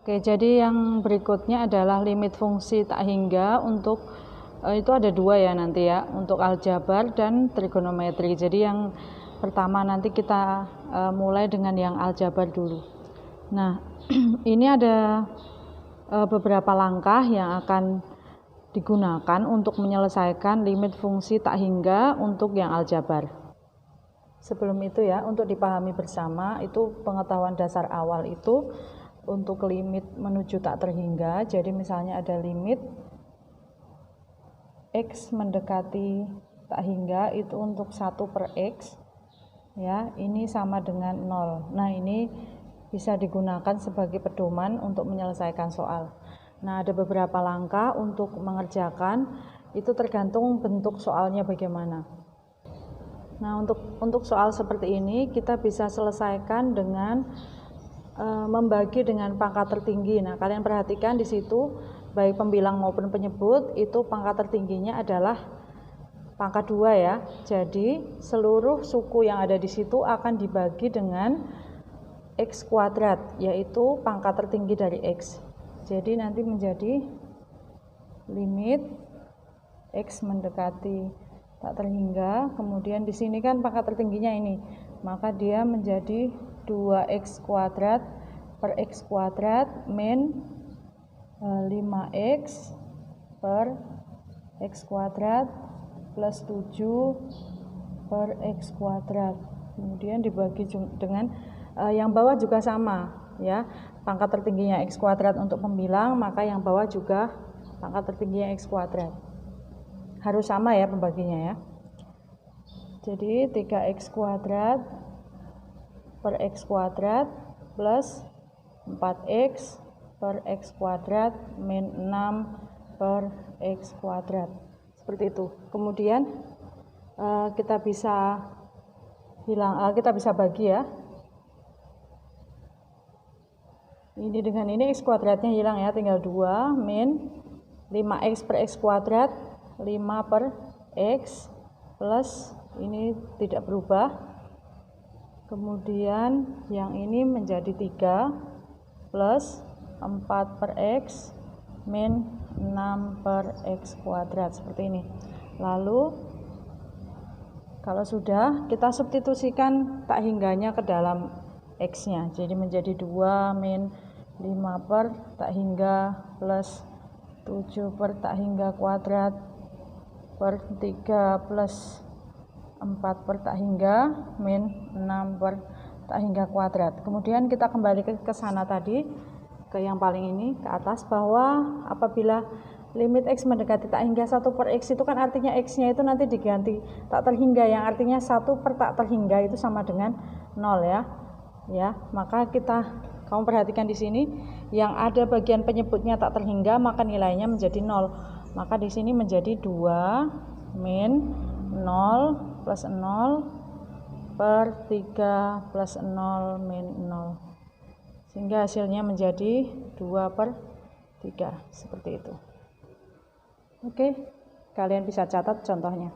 Oke, jadi yang berikutnya adalah limit fungsi tak hingga untuk itu ada dua ya nanti ya, untuk aljabar dan trigonometri. Jadi yang pertama nanti kita mulai dengan yang aljabar dulu. Nah, ini ada beberapa langkah yang akan digunakan untuk menyelesaikan limit fungsi tak hingga untuk yang aljabar. Sebelum itu ya, untuk dipahami bersama, itu pengetahuan dasar awal itu untuk limit menuju tak terhingga. Jadi misalnya ada limit X mendekati tak hingga itu untuk 1 per X ya, ini sama dengan 0. Nah, ini bisa digunakan sebagai pedoman untuk menyelesaikan soal. Nah, ada beberapa langkah untuk mengerjakan, itu tergantung bentuk soalnya bagaimana. Nah, untuk soal seperti ini kita bisa selesaikan dengan membagi dengan pangkat tertinggi. Nah, kalian perhatikan di situ baik pembilang maupun penyebut itu pangkat tertingginya adalah pangkat 2 ya. Jadi seluruh suku yang ada di situ akan dibagi dengan X kuadrat, yaitu pangkat tertinggi dari X. Jadi nanti menjadi limit X mendekati tak terhingga, kemudian di sini kan pangkat tertingginya ini, maka dia menjadi 2x kuadrat per x kuadrat min 5x per x kuadrat plus 7 per x kuadrat. Kemudian dibagi dengan yang bawah juga sama ya, pangkat tertingginya x kuadrat untuk pembilang, maka yang bawah juga pangkat tertingginya x kuadrat. Harus sama ya pembaginya ya. Jadi 3x kuadrat per x kuadrat plus 4x per x kuadrat min 6 per x kuadrat. Seperti itu. Kemudian kita bisa bagi ya. Ini dengan ini x kuadratnya hilang ya, tinggal 2 min 5x per x kuadrat 5 per x plus ini tidak berubah, kemudian yang ini menjadi 3 plus 4 per x min 6 per x kuadrat, seperti ini. Lalu kalau sudah, kita substitusikan tak hingganya ke dalam x nya, jadi menjadi 2 min 5 per tak hingga plus 7 per tak hingga kuadrat per 3 plus 4 per tak hingga min 6 per tak hingga kuadrat. Kemudian kita kembali ke sana tadi, ke yang paling ini, ke atas, bahwa apabila limit x mendekati tak hingga 1 per x itu kan artinya x nya itu nanti diganti tak terhingga, yang artinya 1 per tak terhingga itu sama dengan 0 ya, maka kamu perhatikan di sini yang ada bagian penyebutnya tak terhingga, maka nilainya menjadi 0. Maka di sini menjadi 2 min 0 plus 0 per 3 plus 0 min 0. Sehingga hasilnya menjadi 2 per 3. Seperti itu. Oke, kalian bisa catat contohnya.